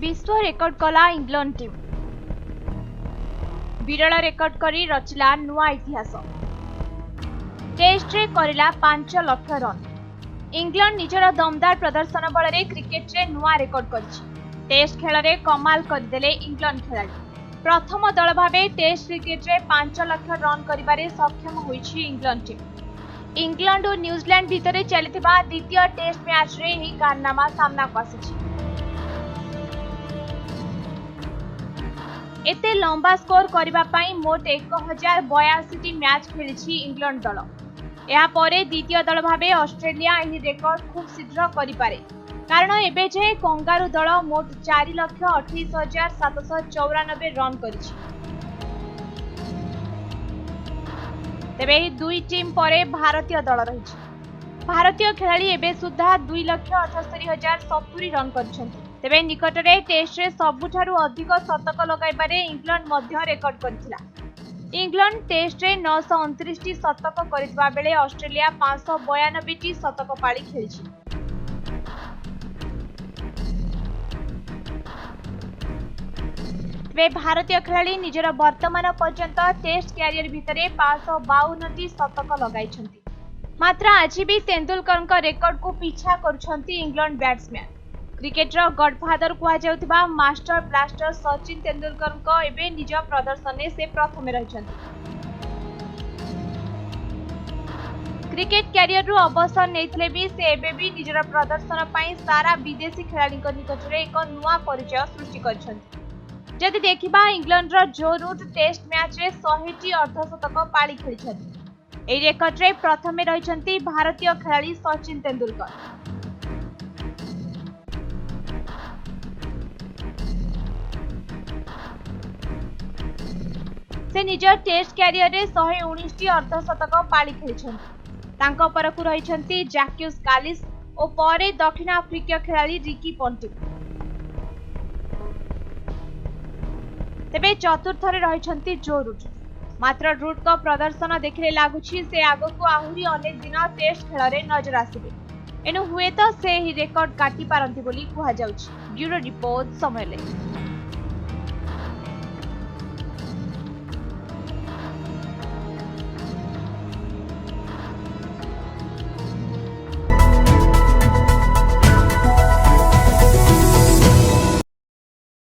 विश्व रेकर्ड कला England team विरल रेकर्ड करी रचिला नुआ इतिहास। टेस्ट रे करिला 5 लाख रन। इंग्लैंड निजर दमदार प्रदर्शन बल क्रिकेट रे नुआ रेकर्ड करिछि। टेस्ट खेल रे कमाल करदेले इंग्लैंड खेलाड़ी। प्रथम दल भावे टेस्ट क्रिकेट रे 5 लाख रन करिबारे सक्षम होइछि इंग्लैंड टीम। इंग्लैंड और न्यूजीलैंड भितर चलिथिबा द्वितीय टेस्ट मैच रे ही कारनामा सामना को आसिछि। एते लंबा स्कोर करिबा पई मोट 1082 मैच खेलिछि इंग्लैंड दल। या परे द्वितीय दल भावे ऑस्ट्रेलिया एही रेकर्ड खूब शीघ्र करि पारे, कारण एबे जे कंगारू दल मोट 4,28,794 रन करिछि। तेबे एही दुई टीम परे भारतीय दल रहिछि। भारतीय खेलाड़ी एबे सुद्धा 2,78,070 रन करिछन्ति। तेबे निकटरे टेस्ट रे सबुठारु अधिक शतक लगाइबारे इंग्लैंड मध्य रेकर्ड करथिला। इंग्लैंड टेस्ट रे 929 टी शतक करितबा बेले ऑस्ट्रेलिया 592 टी शतक पाली खेलिछि। तेबे भारतीय खेलाड़ी निजर वर्तमान पर्यंत टेस्ट कैरियर भितरे 552 टी शतक लगाइछन्ति। मात्र आज भी तेंदुलकर रेकर्ड को पीछा करुछन्ति इंग्लैंड बैट्समैन। क्रिकेट रो गॉडफादर कुआ जाउथिबा मास्टर ब्लास्टर सचिन तेंदुलकर एबे निज प्रदर्शन से प्रथम रहिछन्ति। क्रिकेट कैरियर रो अवसर नेथिले भी से एबे भी निजर प्रदर्शन पई सारा विदेशी खेलाड़ी निकट रे एक नुआ परिचय सृष्टि करछन्ति। जदि देखिबा इंग्लैंड रो जो रूट टेस्ट मैच रे 100 टी अर्धशतक पाली खेलिछन्ति। एई रेकर्ड रे प्रथमे रहिछन्ति भारतीय खेलाड़ी सचिन तेंदुलकर। से निजर टेस्ट कैरियर रे 119 टी अर्धशतक पाली खेलिछन्ति। तांको परकु रहिछन्ति जैक्यूस कालिस और परे दक्षिण आफ्रिकीय खेलाड़ी रिकी पोंटिंग। तेबे चतुर्थ रे रहिछन्ति जो रूट। मात्र रूट को प्रदर्शन देखिले लागुछि से आगो को आहुरी अनेक दिन टेस्ट खेल रे नजर आसिबे। एनु हुए तो से ही रेकर्ड काटी पारंती बोली कुहा जाउछि। ब्यूरो रिपोर्ट समय।